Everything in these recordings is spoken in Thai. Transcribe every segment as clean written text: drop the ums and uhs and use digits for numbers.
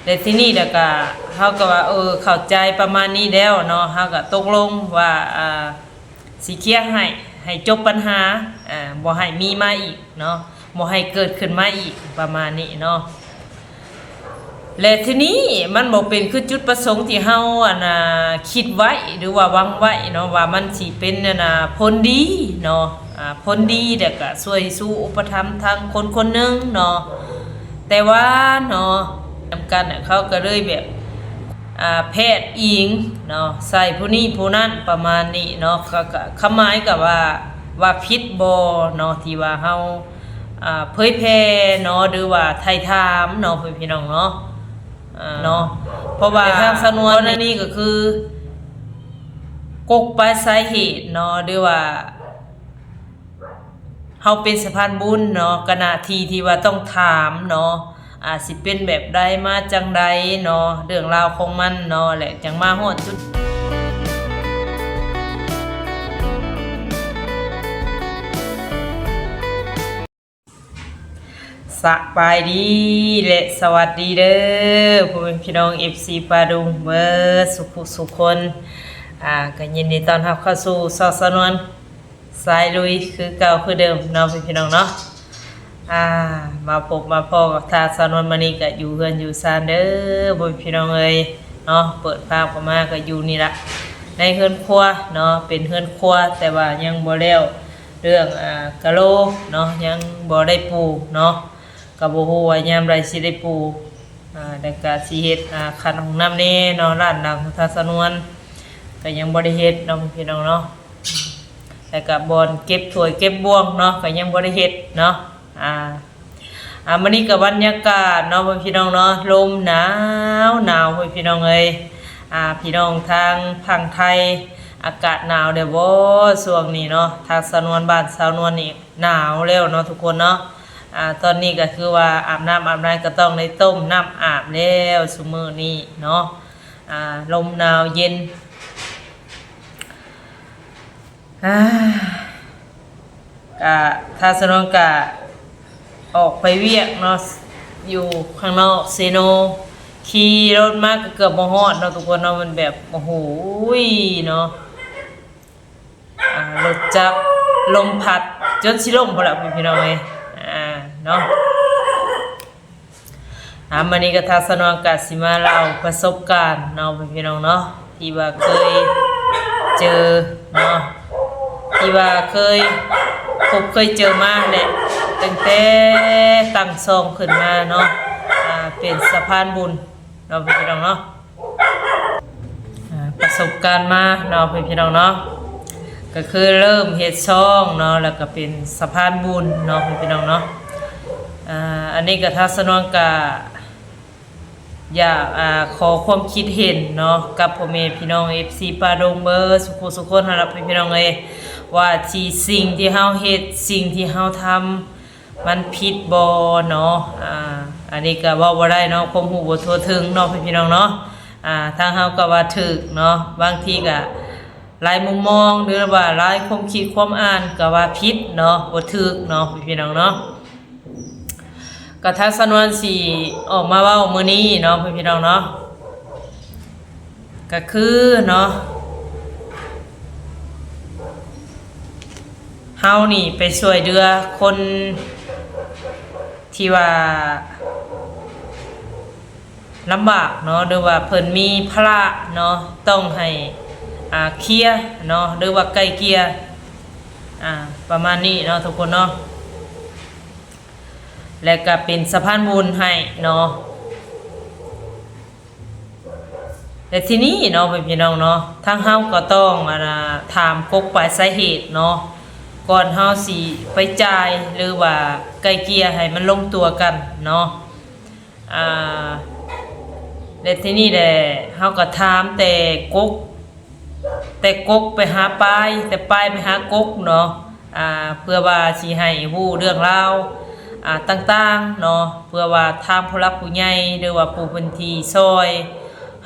แต่ที่นี่เด็กก็เขาก็ว่าเข้าใจประมาณนี้แล้วเนาะเขาก็ตกลงว่าสิเคลียร์ให้จบปัญหาบ่ให้มีมาอีกเนาะบ่ให้เกิดขึ้นมาอีกประมาณนี้เนาะและทีนี้มันบ่เป็นคือจุดประสงค์ที่เฮาคิดไว้หรือว่าหวังไว้เนาะว่ามันสิเป็นผลดีเนาะผลดีแล้วก็ช่วยสู่อุปถัมภ์ทางคนคนหนึงเนาะแต่ว่าเนาะนำกันเขาก็เลยแบบแพทย์อิงเนาะใส่ผู้นี้ผู้นั้นประมาณนี้เนาะก็คำหมายกับว่าผิดบ่เนาะที่ว่าเฮาเผยแพร่เนาะหรือว่าไทยถามเนาะพี่น้องเนาะเนาะเพราะว่าทางสำนวนนี้ก็คือกกไปสาเหตุเนาะหรือว่าเฮาเป็นสะพานบุญเนาะกะหน้าที่ที่ว่าต้องถามเนาะสิเป็นแบบใดมาจังใดเนาะเรื่องราวของมันเนาะแหละจังมาฮอดจุดสบายดีและสวัสดีเด้อพ่อแม่พี่น้อง FC ปาดุงเบิดสุขคนก็ยินดีต้อนรับเข้าสู่ซอสนวนสายลุยคือเก่าคือเดิมเนาะพี่น้องเนาะมาพบมาพอกับทาสนวนมานี่ก็อยู่เฮือนอยู่ซานเด้อพ่อแม่พี่น้องเอ้ยเนาะเปิดภาพออกมาก็อยู่นี่ละในเฮือนครัวเนาะเป็นเฮือนครัวแต่ว่ายังบ่แล้วเรื่องกะโหลเนาะยังบ่ได้ปูเนาะก็บ่ฮู้ว่ายามใดสิได้ปูแล้วก็สิเฮ็ดคันห้องน้ำนี่เนาะร้านดังของทาสนวนก็ยังบ่ได้เฮ็ดเนาะพี่น้องเนาะแล้วก็บอนเก็บถ้วยเก็บบ่วงเนาะก็ยังบ่ได้เฮ็ดเนาะมื้อนี้ก็บรรยากาศเนาะพี่น้องเนาะลมหนาวพี่น้องเอ้ยพี่น้องทางฝั่งไทยอากาศหนาวเด้อบ่ช่วงนี้เนาะทางสนวนบ้านสาวนวลนี่หนาวแล้วเนาะทุกคนเนาะตอนนี้ก็คือว่าอาบน้ำก็ต้องได้ต้มน้ำอาบแล้วซุมื้อนี้เนาะลมหนาวเย็นถ้าสนองกะออกไปเวียกเนาะอยู่ข้างนอกเซโนขี่รถมากเกือบบ่ฮอดเนาะทุกคนเนาะมันแบบโอ้โหเนาะรถจักรลมพัดจนสิล่มพุ่นล่ะพี่น้องเอ้ยเนาะมื้อนี้ก็ทาสนองกะสิมาเล่าประสบการณ์เนาะพี่น้องเนาะที่ว่าเคยเจอเนาะที่ว่าเคยเจอมาแหละตั้งแต่ตั้งซองขึ้นมาเนาะเป็นสะพานบุญเนาะพี่น้องเนาะประสบการณ์มาเนาะพี่น้องเนาะก็คือเริ่มเฮ็ดซองเนาะแล้วก็เป็นสะพานบุญเนาะพี่น้องเนาะอันนี้ก็ทัศนกะอยากขอความคิดเห็นเนาะกับพ่อแม่พี่น้อง FC ปาดงเบอร์สุขคนหั่นล่ะพี่น้องเอ้ยว่าที่สิ่งที่เฮาเฮ็ดสิ่งที่เฮาทำมันผิดบ่เนาะอันนี้ก็เว้าบ่ได้เนาะความรู้บ่ทั่วถึงเนาะพี่น้องเนาะทางเฮาก็ว่าถูกเนาะบางทีก็หลายมุมมองหรือว่าหลายความคิดความอ่านก็ว่าผิดเนาะบ่ถูกเนาะพี่น้องเนาะก็ทัศนวนสิออกมาเว้ามื้อนี้เนาะพี่น้องเนาะก็คือเนาะเฮานี่ไปช่วยเหลือคนที่ว่าลำบากเนาะหรือว่าเพิ่นมีภาระเนาะต้องให้เคลียร์เนาะหรือว่าไกลเกลี่ยประมาณนี้เนาะทุกคนเนาะและก็เป็นสะพานบุญให้เนาะแต่ทีนี้เนาะพี่น้องเนาะทางเฮาก็ต้องถามกกปลายสาเหตุเนาะก่อนเฮาสิไปจ่ายหรือว่าไกลเกลี่ยให้มันลงตัวกันเนาะและทีนี้แหละเฮาก็ถามแต่กกไปหาปลายแต่ปลายไปหากกเนาะเพื่อว่าสิให้ฮู้เรื่องราวต่างๆเนาะเพื่อว่าทางผู้หลักผู้ใหญ่หรือว่าผู้พื้นที่ซอย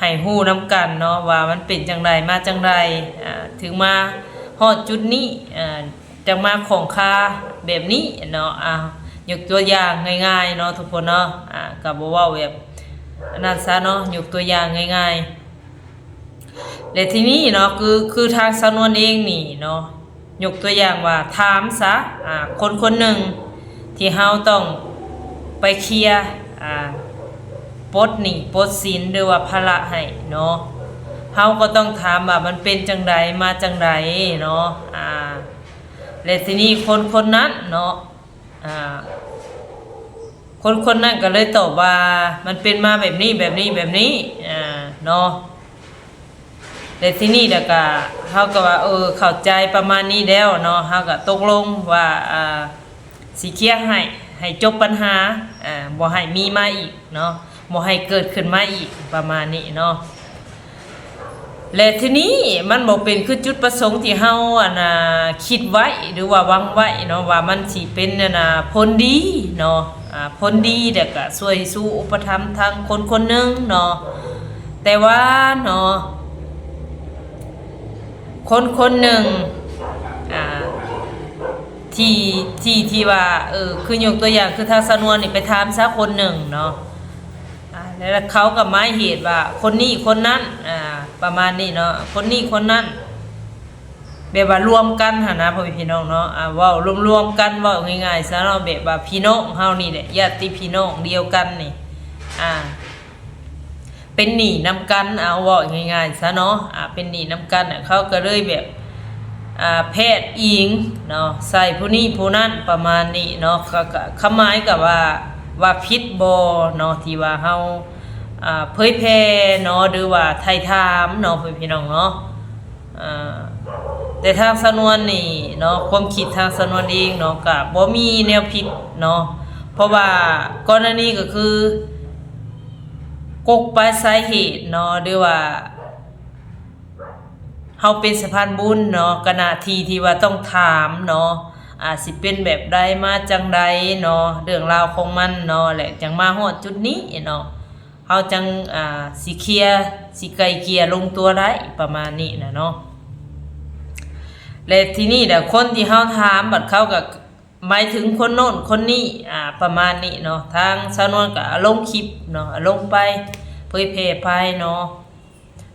ให้ฮู้นำกันเนาะว่ามันเป็นจังไดมาจังไดถึงมาฮอดจุดนี้จังมาของค่าแบบนี้เนาะยกตัวอย่างง่ายๆเนาะทุกคนเนาะก็บ่เว้าแบบ อันนั้นซะเนาะยกตัวอย่างง่ายๆและทีนี้เนาะคือทางสำนวนเองนี่เนาะยกตัวอย่างว่าถามซะคนคนหนึ่งที่เฮาต้องไปเคลียร์ปลดหนี้ปลดสินหรือว่าภาระให้เนาะเฮาก็ต้องถามว่ามันเป็นจังไดมาจังไดเนาะและทีนี้คนคนนั้นเนาะคนคนนั้นก็เลยตอบว่ามันเป็นมาแบบนี้แบบนี้แบบนี้เนาะแต่ที่นี่เด็กก็เขาก็ว่าเข้าใจประมาณนี้แล้วเนาะเขาก็ตกลงว่าสิเคลียร์ให้จบปัญหาบ่ให้มีมาอีกเนาะบ่ให้เกิดขึ้นมาอีกประมาณนี้เนาะและทีนี้มันบ่เป็นคือจุดประสงค์ที่เฮาคิดไว้หรือว่าหวังไว้เนาะว่ามันสิเป็นผลดีเนาะผลดีเด็กก็ช่วยสู่อุปถัมภ์ทางคนคนหนึงเนาะแต่ว่าเนาะคนคนหนึ่งที่ว่าคือยกตัวอย่างคือทางสำนวนนี่ไปถามซะคนหนึ่งเนาะแล้วเขาก็หมายเหตุว่าคนนี้คนนั้นประมาณนี้เนาะคนนี้คนนั้นแบบว่ารวมกันหั่นนะพ่อพี่น้องเนาะเว้ารวมๆกันเว้าง่ายๆซะเนาะแบบว่าพี่น้องเฮานี่แหละญาติพี่น้องเดียวกันนี่เป็นหนี้นำกันเอาเว้าง่ายๆซะเนาะเป็นหนี้นำกันเขาก็เลยแบบแพทย์อิงเนาะใส่ผู้นี้ผู้นั้นประมาณนี้เนาะก็หมายกับว่าผิดบ่เนาะที่ว่าเฮาเผยแพร่เนาะหรือว่าไถ่ถามเนาะพี่น้องเนาะแต่ทางสำนวนนี่เนาะความคิดทางสำนวนเองเนาะก็บ่มีแนวผิดเนาะเพราะว่ากรณีก็คือกกปลายสาเหตุเนาะหรือว่าเฮาเป็นสะพานบุญเนาะก็หน้าที่ที่ว่าต้องถามเนาะสิเป็นแบบใดมาจังใดเนาะเรื่องราวของมันเนาะแหละจังมาฮอดจุดนี้เนาะเฮาจังสิเคลียร์สิไกลเกลี่ยลงตัวได้ประมาณนี้นะเนาะและทีนี้คนที่เฮาถามบัดเขาก็หมายถึงคนโน้นคนนี้ประมาณนี้เนาะทางสำนวนก็ลงคลิปเนาะลงไปเผยแพร่ไปเนาะ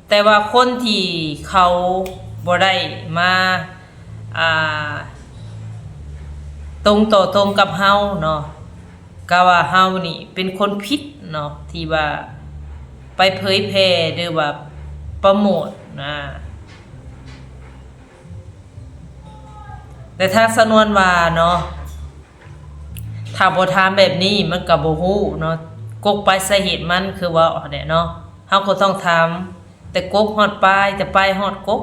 แต่ว่าคนที่เขาบ่ได้มาตรงต่อตรงกับเฮาเนาะก็ว่าเฮานี่เป็นคนผิดเนาะที่ว่าไปเผยแพร่หรือว่าโปรโมทแต่ถ้าสำนวนว่าเนาะถ้าบ่ถามแบบนี้มันก็บ่ฮู้เนาะกกไปสาเหตุมันคือว่าเนาะเฮาก็ต้องถามแต่กกฮอดปลายแต่ปลายฮอดกก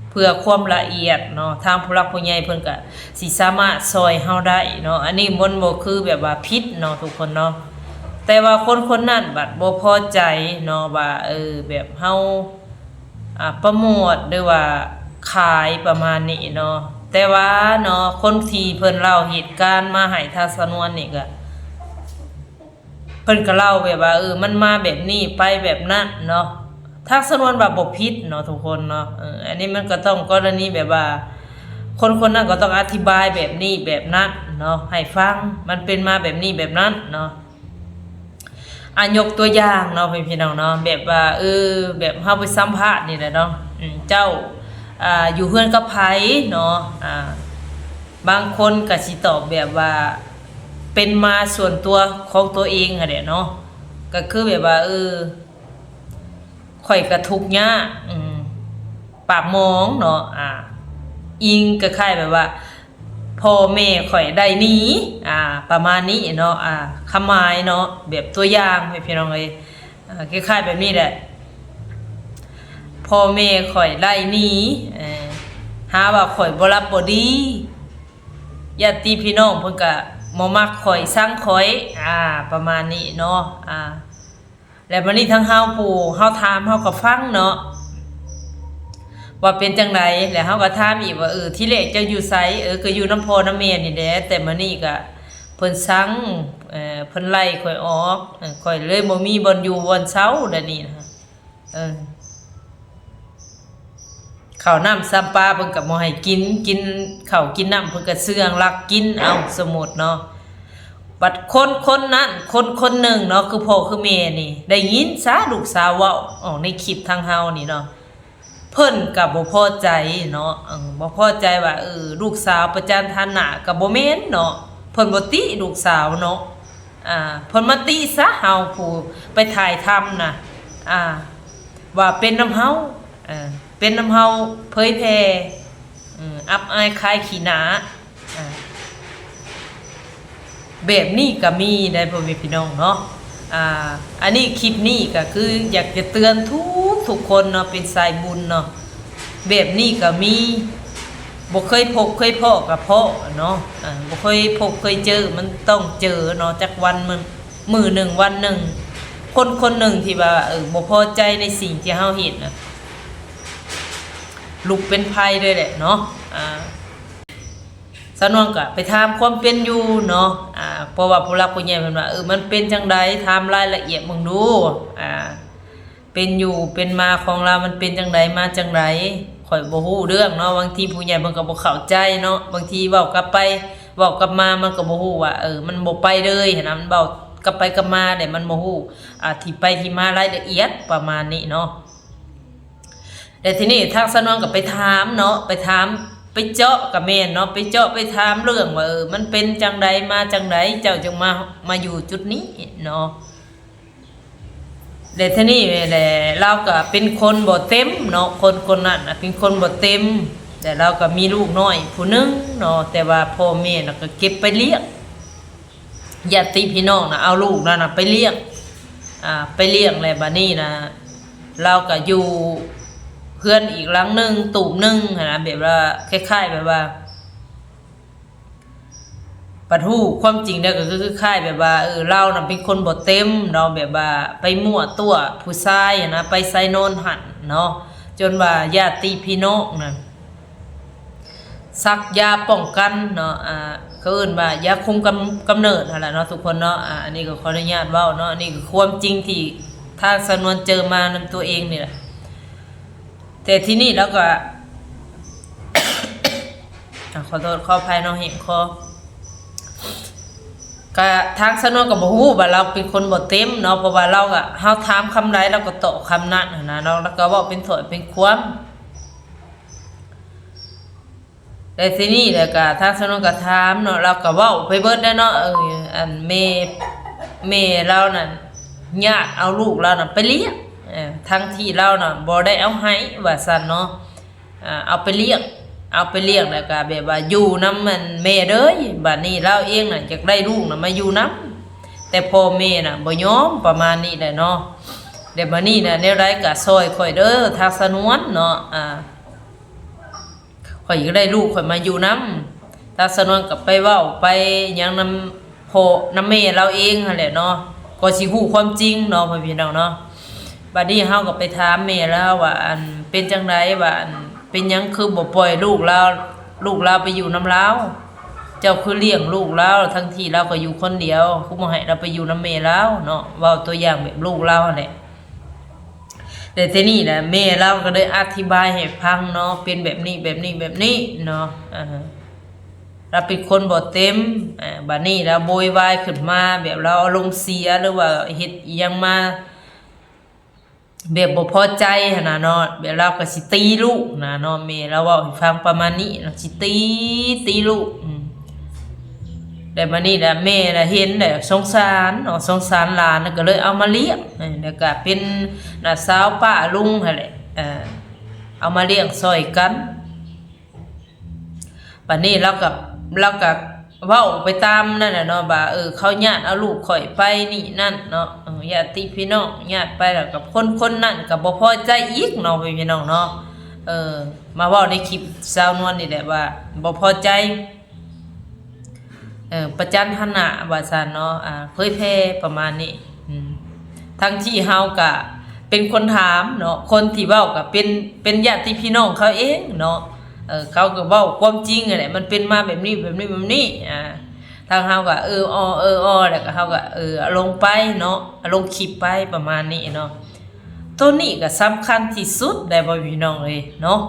เพื่อความละเอียดเนาะทางผู้หลักผู้ใหญ่เพิ่นก็สิสามารถซอยเฮาได้เนาะอันนี้มันบ่คือแบบว่าผิดเนาะทุกคนเนาะแต่ว่าคนคนนั้นบัดบ่พอใจเนาะว่าแบบเฮาโปรโมทหรือว่าขายประมาณนี้เนาะแต่ว่าเนาะคนที่เพิ่นเล่าเหตุการณ์มาให้ทางสำนวนนี่ก็เพิ่นก็เล่าแบบว่ามันมาแบบนี้ไปแบบนั้นเนาะทางสำนวนแบบบ่ผิดเนาะทุกคนเนาะอันนี้มันก็ต้องกรณีแบบว่าคนคนนั้นก็ต้องอธิบายแบบนี้แบบนั้นเนาะให้ฟังมันเป็นมาแบบนี้แบบนั้นเนาะยกตัวอย่างเนาะพี่น้องเนาะแบบว่าแบบเฮาไปสัมภาษณ์นี่แหละเนาะเจ้าอยู่เฮือนกับไผเนาะบางคนก็สิตอบแบบว่าเป็นมาส่วนตัวของตัวเองอะเนาะก็คือแบบว่าข่อยก็ทุกข์ยากปากหมองเนาะอิงก็คล้ายแบบว่าพ่อแม่ข่อยได้หนีประมาณนี้เนาะคำหมายเนาะแบบตัวอย่างให้พี่น้องเลยคล้ายๆแบบนี้แหละพ่อแม่ข่อยไล่หนีหาว่าข่อยบ่รับบ่ดีญาติพี่น้องเพิ่นก็บ่มักข่อยสั่งข่อยประมาณนี้เนาะแล้ววันนี้ทั้งเฮาปู่เฮาถามเฮาก็ฟังเนาะว่าเป็นจังไดแล้วเฮาก็ถามอีกว่าที่แรกเจ้าอยู่ไสก็อยู่น้ำพ่อน้ำแม่นี่แหละแต่มื้อนี้ก็เพิ่นสั่งเพิ่นไล่ข่อยออกข่อยเลยบ่มีบ่อนอยู่บ่อนเช้าเดี๋ยวนี้นะข้าวน้ำซ้ำปลาเพิ่นก็บ่ให้กินข้าวกินน้ำเพิ่นก็เสื่องลักกินเอาสมมุติเนาะ บัดคนนั้นคนหนึ่งเนาะคือพ่อคือแม่นี่ได้ยินซะลูกสาวเว้าออกในคลิปทางเฮานี่เนาะเพิ่นก็บ่พอใจเนาะบ่พอใจว่าลูกสาวประจานฐานะก็บ่แม่นเนาะเพิ่นบ่ติลูกสาวเนาะเพิ่นมาติซะเฮาผู้ไปถ่ายทำน่ะว่าเป็นน้ำเฮาเป็นน้ำเฮาเผยแพร่อับอายคายขี้หน้าแบบนี้ก็มีได้พ่อแม่พี่น้องเนาะอันนี้คลิปนี้ก็คืออยากจะเตือนทุกคนเนาะเป็นสายบุญเนาะแบบนี้ก็มีบ่เคยพบเคยพอกับพ่อเนาะบ่เคยพบเคยเจอมันต้องเจอเนาะจักวันมื้อหนึ่งวันหนึ่งคนหนึ่งที่ว่าบ่พอใจในสิ่งที่เฮาเห็นน่ะลุกเป็นภัยเลยแหละเนาะสนวนก็ไปถามความเป็นอยู่เนาะเพราะว่าผู้หลักผู้ใหญ่เพิ่นว่ามันเป็นจังได๋ถามรายละเอียดมึงดูเป็นอยู่เป็นมาของเรามันเป็นจังได๋มาจังได๋ข่อยบ่ฮู้เรื่องเนาะบางทีผู้ใหญ่เพิ่นก็บ่เข้าใจเนาะบางทีเว้ากลับไปเว้ากลับมามันก็บ่ฮู้ว่ามันบ่ไปเลยนะมันเว้ากลับไปกลับมาแต่มันบ่ฮู้ที่ไปที่มารายละเอียดประมาณนี้เนาะแต่ทีนี้ทางสนวนก็ไปถามเนาะไปถามไปเจาะกับแม่นเนาะไปเจาะไปถามเรื่องว่ามันเป็นจังใดมาจังไดเจ้าจึงมาอยู่จุดนี้เนาะแต่ทีนี้แหละเราก็เป็นคนบ่เต็มเนาะคนนั้นเป็นคนบ่เต็มแต่เราก็มีลูกน้อยผู้นึงเนาะแต่ว่าพ่อแม่ก็เก็บไปเลี้ยงญาติพี่น้องนะเอาลูกนั่นน่ะไปเลี้ยงไปเลี้ยงแล้วบัดนี้นะเราก็อยู่เพื่อนอีกหลังนึงตูบนึงนะแบบว่าคล้ายๆแบบว่าปัดหู้ความจริงเนี่ยก็คือคล้ายแบบว่าเราน่ะเป็นคนบ่เต็มเนาะแบบว่าไปมั่วตัวผู้ชายนะไปไซโนนหันเนาะจนว่าญาติพี่น้องน่ะซักยาป้องกันเนาะเขาเอิ้นว่ายาคุมกำเนิดนั่นแหละเนาะทุกคนเนาะอันนี้ก็ขออนุญาตเว้าเนาะอันนี้คือความจริงที่ทางสนวนเจอมานำตัวเองนี่แหละแต่ที่นี่แล้วก็ ขอโทษขออภัยน้องเห็นคอก็ทางสนวนก็บ่ฮู้ว่าเราเป็นคนบ่เต็มเนาะเพราะว่าเราก็เฮาถามคำใดเราก็ตอบคำนั้นนะเนาะแล้วก็เว้าเป็นถ้อยเป็นความแต่ที่นี่แล้วก็ทางสนวนก็ถามเนาะเราก็เว้าไปเบิดได้เนาะอันแม่เรานั่นญาติเอาลูกเราน่ะไปเลี้ยงทั้งที่เราน่ะบ่ได้เอาให้ว่าซั่นเนาะเอาไปเลี้ยงแล้วก็แบบว่าอยู่นำมันแม่เด้ยบัดนี้เราเองน่ะอยากได้ลูกน่ะมาอยู่นำแต่พ่อแม่น่ะบ่ยอมประมาณนี้แหละเนาะเดี๋ยวบัดนี้น่ะแนวใดก็ซอยข่อยเด้อทางสนวนเนาะข่อยอยากได้ลูกข่อยมาอยู่นำทางสนวนก็ไปเว้าไปหยังนำพ่อนำแม่เราเองนั่นแหละเนาะก็สิฮู้ความจริงเนาะพี่น้องเนาะบัดนี้เฮาก็ไปถามแม่แล้วว่าเป็นจังไดว่าเป็นหยังคือบ่ปล่อยลูกเราไปอยู่นำเราเจ้าคือเลี้ยงลูกเราทั้งที่เราก็อยู่คนเดียวคือบ่ให้เราไปอยู่นำแม่เราเนาะเว้าตัวอย่างแบบลูกเราแหละแต่ทีนี้น่ะแม่เราก็ได้อธิบายให้ฟังเนาะเป็นแบบนี้เนาะเราเป็นคนบ่เต็มบัดนี้เราโวยวายขึ้นมาแบบเราอารมณ์เสียหรือว่าเฮ็ดอีหยังมาแบบบ่พอใจหั่นน่ะเนาะแบบเราก็สิตีลูกนะเนาะแม่เราเว้าให้ฟังประมาณนี้เนาะสิตีลูกแต่บัดนี้น่ะแม่น่ะเห็นแล้วสงสารเนาะสงสารหลานก็เลยเอามาเลี้ยงแล้วก็เป็นน้าสาวป้าลุงนั่นแหละเอามาเลี้ยงซอยกันบัดนี้เราก็เว้าไปตามนั่นน่ะเนาะว่าเขาญาติเอาลูกข่อยไปนี่นั่นเนาะญาติพี่น้องญาติไปแล้วกับคนนั้นก็บ่พอใจอีกเนาะพี่น้องเนาะมาเว้าในคลิปสาวนวลนี่แหละว่าบ่พอใจประจันฐานะว่าซั่นเนาะเผยแพร่ประมาณนี้ทั้งที่เฮาก็เป็นคนถามเนาะคนที่เว้าก็เป็นญาติพี่น้องเขาเองเนาะเขาก็เว้าความจริงนั่นแหละมันเป็นมาแบบนี้ทางเฮาก็แล้วก็เฮาก็ลงไปเนาะลงคลิปไปประมาณนี้เนาะตัวนี้ก็สำคัญที่สุดได้บ่พี่น้องเลยเนาะ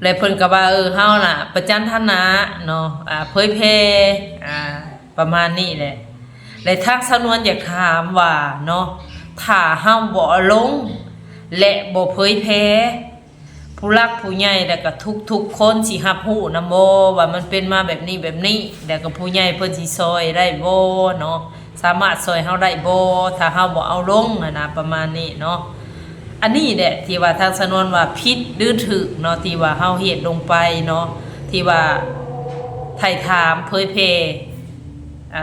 แล้วเพิ่นก็ว่าเฮาน่ะประจันทนาเนาะเผยแพร่ประมาณนี้แหละและทางสำนวนอยากถามว่าเนาะถ้าเฮาบ่ลงและบ่เผยแพร่ผู้หลักผู้ใหญ่แล้วก็ทุกๆคนสิรับรู้นำบ่ว่ามันเป็นมาแบบนี้แล้วก็ผู้ใหญ่เพิ่นสิซอยได้บ่เนาะสามารถซอยเฮาได้บ่ถ้าเฮาบ่เอาลงนะประมาณนี้เนาะอันนี้แหละที่ว่าทางสำนวนว่าผิดหรือถูกเนาะที่ว่าเฮาเฮ็ดลงไปเนาะที่ว่าไถ่ถามเผยแพร่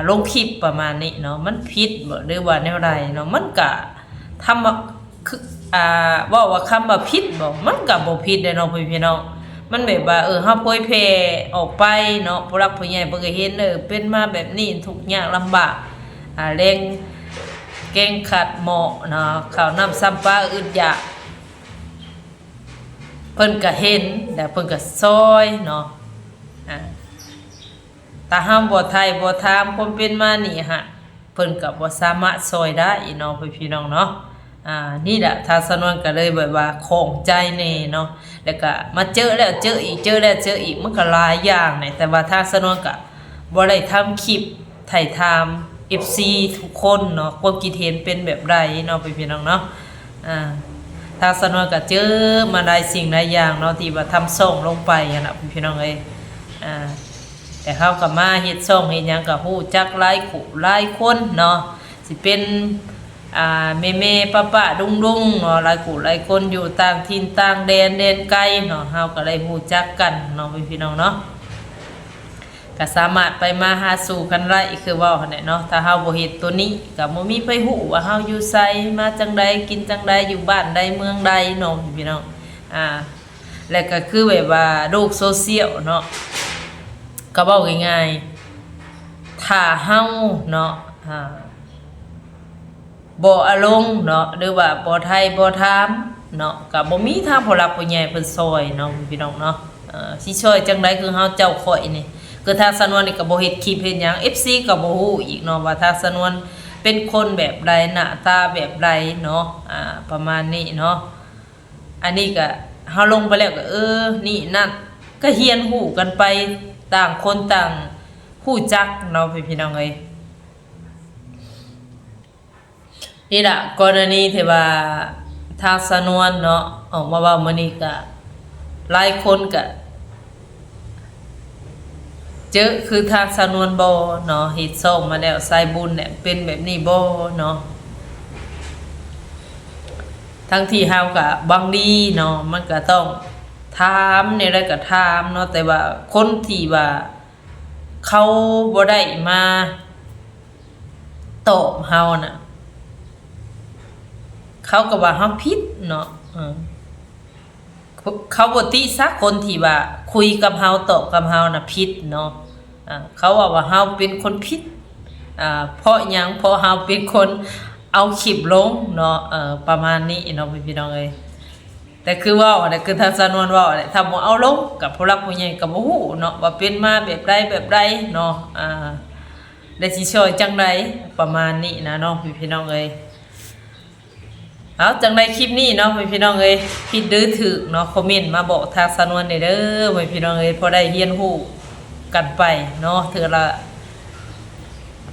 ลงคลิปประมาณนี้เนาะมันผิดบ่หรือว่าแนวใดเนาะมันก็ทำคือว่าคำว่าผิดบ่มันก็บ่ผิดเด้เนาะพี่น้องมันแบบว่าเฮาเผยแพร่ออกไปเนาะผู้หลักผู้ใหญ่เพิ่นก็เห็นเป็นมาแบบนี้ทุกข์ยากลำบากแรงแกงขัดหม้อเนาะข้าวน้ำซ้ำปลาอึดอยากเพิ่นก็เห็นแล้วเพิ่นก็ซอยเนาะถ้าห้ามบ่ไทยบ่ถามความเป็นมานี่ฮะเพิ่นก็บ่สามารถซอยได้เนาะพี่น้องเนาะนี่แหละทางสำนวนก็เลยแบบว่าของใจแน่เนาะแล้วก็มาเจอแล้วเจออีกเจอแล้วเจออีกมันก็หลายอย่างนี่แต่ว่าทางสำนวนก็บ่ได้ทำคลิปถ่ายทำ FC ทุกคนเนาะความคิดเห็นเป็นแบบใดเนาะพี่น้องเนาะทางสำนวนก็เจอมาได้สิ่งหลายอย่างเนาะที่ว่าทำส่งลงไปนะพี่น้องเอ้ยแต่เขาก็มาเฮ็ดส่งเฮ็ดหยังก็ฮู้จักหลายคู่หลายคนเนาะสิเป็นแม่ป้าดุงเนาะหลายคู่หลายคนอยู่ต่างถิ่นต่างแดนไกลเนาะเฮาก็ได้ฮู้จักกันเนาะพี่น้องเนาะก็สามารถไปมาหาสู่กันได้คือว่าหั่นแหละเนาะถ้าเฮาบ่เฮ็ดตัวนี้ก็บ่มีไผฮู้ว่าเฮาอยู่ไสมาจังใดกินจังใดอยู่บ้านใดเมืองใดเนาะพี่น้องแล้วก็คือแบบว่าโลกโซเชียลเนาะก็เว้าง่ายๆถ้าเฮาเนาะบ่อารมณ์เนาะหรือว่าบ่ไทยบ่ถามเนาะก็บ่มีทางผู้หลักผู้ใหญ่เพิ่นซอยเนาะพี่น้องเนาะสิช่วยจังไดคือเฮาเจ้าข่อยนี่คือทางสำนวนนี่ก็บ่เฮ็ดคลิปเฮ็ดหยัง FC ก็บ่ฮู้อีกเนาะว่าทางสำนวนเป็นคนแบบใดหน้าตาแบบใดเนาะประมาณนี้เนาะอันนี้ก็เฮาลงไปแล้วก็นี่นั่นก็เรียนรู้กันไปต่างคนต่างฮู้จักเนาะพี่น้องเอ้ยนี่ล่ะกรณีที่ว่าทางสำนวนเนาะออกมาว่ามื้อนี้ก็หลายคนก็เจอคือทางสำนวนบ่เนาะเฮ็ดส่งมาแล้วสายบุญเนี่ยเป็นแบบนี้บ่เนาะทั้งที่เฮาก็บางดีเนาะมันก็ต้องถามในอะไรก็ถามเนาะแต่ว่าคนที่ว่าเขาบ่ได้มาตอบเฮาน่ะเขาก็ว่าเฮาผิดเนาะเขาบ่ติซักคนที่ว่าคุยกับเฮาตอบกับเฮาน่ะผิดเนาะเขาว่าเฮาเป็นคนผิดเพราะหยังเพราะเฮาเป็นคนเอาคลิปลงเนาะประมาณนี้เนาะพี่น้องเอ้ยแต่คือว่าเนี่ยคือทางสำนวนว่าเนี่ยถ้าบ่เอาลงกับผู้หลักผู้ใหญ่ก็บ่ฮู้เนาะว่าเป็นมาแบบใดเนาะได้สิช่วยจังไดประมาณนี้นะเนาะพี่น้องเอ้ยเอาจังไดคลิปนี้เนาะพี่น้องเอ้ยผิดหรือถูกเนาะคอมเมนต์มาบอกทางสำนวนได้เด้อพี่น้องเอ้ยพอได้เรียนรู้กันไปเนาะเทื่อละ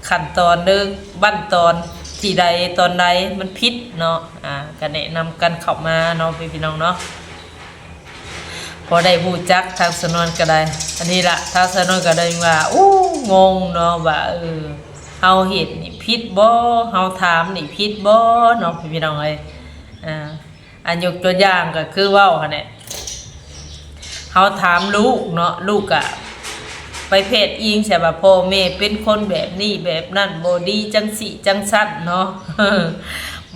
ขั้นตอนนึงบั้นตอนที่ใดตอนใดมันผิดเนาะก็แนะนำกันเข้ามาเนาะพี่น้องเนาะพอได้รู้จักทางสำนวนก็ได้อันนี้ล่ะทางสำนวนก็ได้ว่างงเนาะว่าเฮาเฮ็ดนี่ผิดบ่เฮาถามนี่ผิดบ่เนาะพี่น้องเอ้ยอันยกตัวอย่างก็คือเว้าหั่นแหละเฮาถามลูกเนาะลูกก็ไปเพศอิงใช่ป่ะพ่อแม่เป็นคนแบบนี้แบบนั้นบ่ดีจังสิจังซั่นเนาะ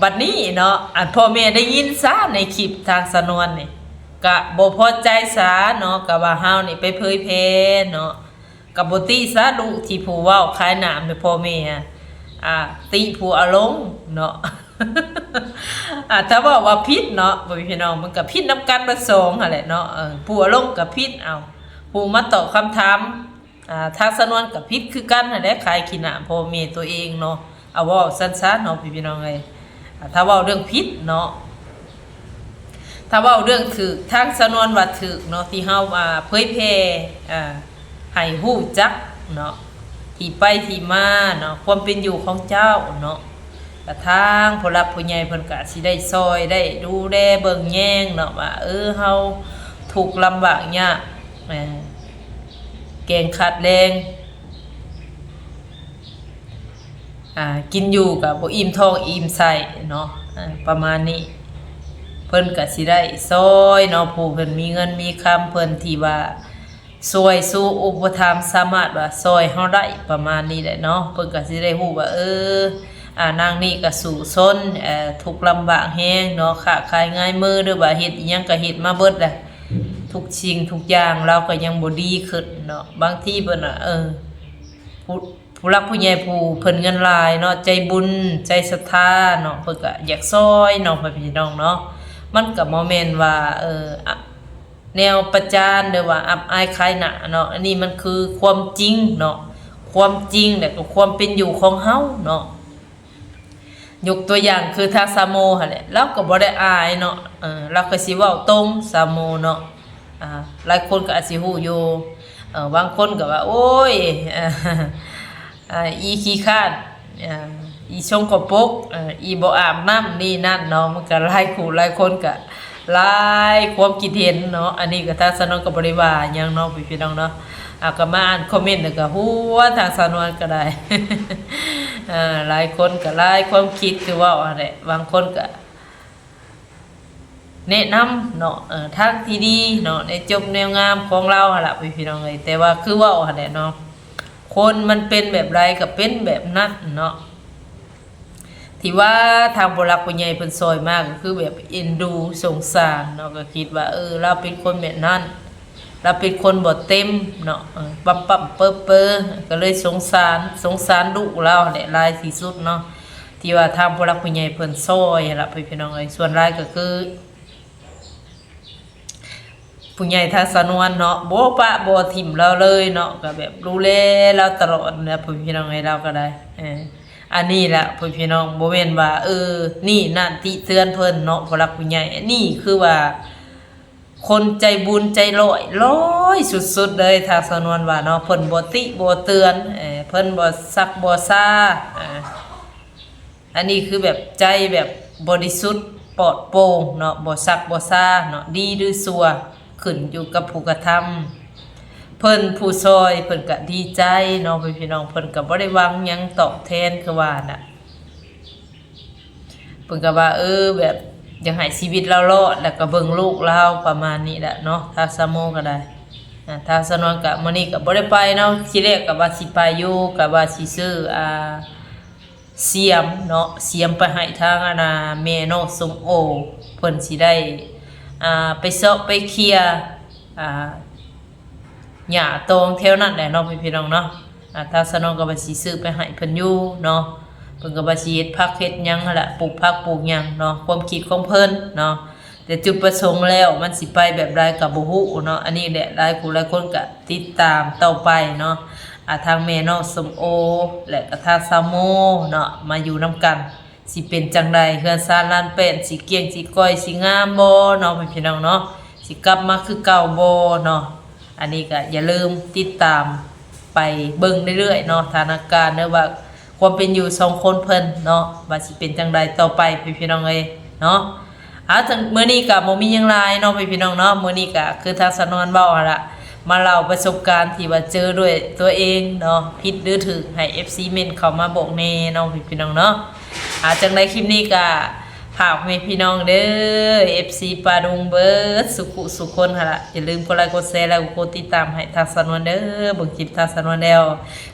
บัดนี้เนาะพ่อแม่ได้ยินซะในคลิปทางสำนวนนี่ก็บ่พอใจซะเนาะก็ว่าเฮานี่ไปเผยแพร่เนาะก็บ่ติซะลูกที่ผู้เว้าคายหนามให้พ่อแม่ติผู้อารมณ์เนาะ ถ้าว่าผิดเนาะพี่น้องมันก็ผิดนำกันเบิดสองหั่นแหละเนาะผู้อารมณ์ก็ผิดเอาผู้มาตอบคำถามทางสำนวนกับผิดคือกันนั่นแหละขายขี้หน้าพ่อแม่ตัวเองเนาะเอาเว้าสั้นๆเนาะพี่น้องเอ้ยถ้าเว้าเรื่องผิดเนาะ ถ้าเว้าเรื่องถูกทางสำนวนว่าถูกเนาะที่เฮาเผยแพร่ให้ฮู้จักเนาะที่ไปที่มาเนาะความเป็นอยู่ของเจ้าเนาะกระทางผู้หลักผู้ใหญ่เพิ่นก็สิได้ซอยได้ดูแลเบิ่งแยงเนาะว่าเฮาทุกข์ลำบากยากเก่งขัดแรงกินอยู่กับบ่อิ่มท้องอิ่มไส้เนาะประมาณนี้เพิ่นก็สิได้ซอยเนาะผู้เพิ่นมีเงินมีคำเพิ่นที่ว่าซอยสู่อุปถัมภ์สามารถว่าซอยเฮาได้ประมาณนี้แหละเนาะเพิ่นก็สิได้ฮู้ว่านางนี่ก็สู้ซนทุกข์ลำบากแฮงเนาะค้าขายง่ายมือหรือว่าเฮ็ดอิหยังก็เฮ็ดมาเบิดแหละทุกสิ่งทุกอย่างเราก็ยังบ่ดีขึ้นเนาะบางทีเพิ่นผู้รักผู้ใหญ่ผู้เพิ่นเงินหลายเนาะใจบุญใจศรัทธาเนาะเพิ่นก็อยากซอยเนาะพี่น้องเนาะมันก็บ่แม่นว่าแนวประจานหรือว่าอับอายขายหน้าเนาะอันนี้มันคือความจริงเนาะความจริงและก็ความเป็นอยู่ของเฮาเนาะยกตัวอย่างคือทางซาโมหั่นแหละเราก็บ่ได้อายเนาะเราก็สิเว้าตรงซาโมเนาะหลายคนก็อาจสิฮู้อยู่บางคนก็ว่าโอ้ยอีขี้คร้านอีชงกปรกอีบ่อาบน้ำนี่นั่นเนาะมันก็หลายคู่หลายคนก็หลายความคิดเห็นเนาะอันนี้ก็ทางสนวนก็บ่ได้ว่าหยังเนาะพี่น้องเนาะก็มาอ่านคอมเมนต์แล้วก็ฮู้ว่าทางสนวนก็ได้ หลายคนก็หลายความคิดคือว่าแหละบางคนก็แนะนำเนาะทางที่ดีเนาะในจบแนวงามของเราหั่นล่ะพี่น้องเอ้ยแต่ว่าคือว่าหั่นแหละเนาะคนมันเป็นแบบไรก็เป็นแบบนั้นเนาะที่ว่าทางผู้หลักผู้ใหญ่เพิ่นซอยมากก็คือแบบเอ็นดูสงสารเนาะก็คิดว่าเราเป็นคนแบบนั้นเราเป็นคนบ่เต็มเนาะปั๊มๆเป้อๆก็เลยสงสารลูกเราแหละหลายที่สุดเนาะที่ว่าทางผู้หลักผู้ใหญ่เพิ่นซอยล่ะพี่น้องเอ้ยส่วนหลายก็คือผู้ใหญ่ทางสนวนเนาะบ่ปะบ่ทิ่มเราเลยเนาะก็แบบดูแลเราตลอดนะพี่น้องให้เราก็ได้อันนี้แหละพี่น้องบ่แม่นว่านี่นั่นติเตือนเพิ่นเนาะผู้หลักผู้ใหญ่นี่คือว่าคนใจบุญใจร้อยสุดๆเลยทางสนวนว่าเนาะเพิ่นบ่ติบ่เตือนเพิ่นบ่ซักบ่ซ่าอันนี้คือแบบใจแบบบริสุทธิ์ปลอดโปร่งเนาะบ่ซักบ่ซ่าเนาะดีหรือชั่วขึ้นอยู่กับผู้กระทำเพิ่นผู้ซอยเพิ่นก็ดีใจเนาะพี่น้องเพิ่นก็บ่ได้หวังหยังตอบแทนคือว่าน่ะเพิ่นก็ว่าแบบอยากให้ชีวิตเรารอดแล้วก็เบิ่งลูกเราประมาณนี้แหละเนาะทางสะโมก็ได้ทางสนวนก็มื้อนี้ก็บ่ได้ไปเนาะทีแรกก็ว่าสิไปอยู่ก็ว่าสิซื้อเสียมเนาะเสียมไปให้ทางแม่น้องสมโอเพิ่นสิได้ไปเซาะไปเคลียร์หญ้าตรงแถวนั้นแหละเนาะพี่น้องเนาะทางสนองก็ว่าสิซื้อไปให้เพิ่นอยู่เนาะเพิ่นก็ว่าสิเฮ็ดผักเฮ็ดหยังหั่นล่ะปลูกผักปลูกหยังเนาะความคิดของเพิ่นเนาะแต่จุดประสงค์แล้วมันสิไปแบบใดก็บ่ฮู้เนาะอันนี้แหละหลายคนก็ติดตามต่อไปเนาะทางแม่น้องสมโอและก็ทางซาโมเนาะมาอยู่นํกันสิเป็นจังไดเฮือนซานลานเป็ดสิเกียงสิก้อยสิงามบ่เนาะพี่น้องเนาะสิกลับมาคือเก่าบ่เนาะอันนี้ก็อย่าลืมติดตามไปเบิ่งเรื่อยๆเนาะสถานการณ์เนาะว่าความเป็นอยู่2คนเพิ่นเนาะว่าสิเป็นจังไดต่อไปพี่น้องเอ้ยเนาะจังมื้อนี้ก็บ่มีหยังหลายเนาะพี่น้องเนาะมื้อนี้ก็คือทางสนวนเว้าหั่นล่ะมาเล่าประสบการณ์ที่ว่าเจอด้วยตัวเองเนาะผิดหรือถูกให้ FC เมนเข้ามาบอกแน่เนาะพี่น้องเนาะจังไดคลิปนี้ก็ฝากให้พี่น้องเด้อ FC ปาดุงเบิดสุขคนหั่นล่ะอย่าลืมกดไลค์กดแชร์แล้วก็กดติดตามให้ทางสนวนเด้อเบิ่งคลิปทางสนวนแล้ว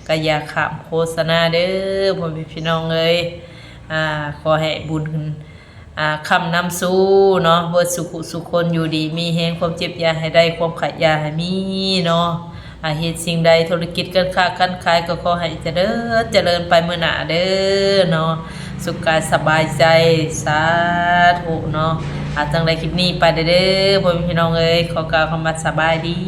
ก็อย่าข้ามโฆษณาเด้อพ่อแม่พี่น้องเอ้ยขอให้บุญคำนำสู้เนาะเบิดสุขคนอยู่ดีมีแฮงความเจ็บอย่าให้ได้ความขัดอย่าให้มีเนาะเฮ็ดสิ่งใดธุรกิจการค้าการขายก็ขอให้เจริญไปมื้อหน้าเด้อเนาะสุขกายสบายใจสาธุเนาะจังได๋คลิปนี้ไปเด้อพ่อพี่น้องเอ้ยขอกล่าวคำว่าสบายดี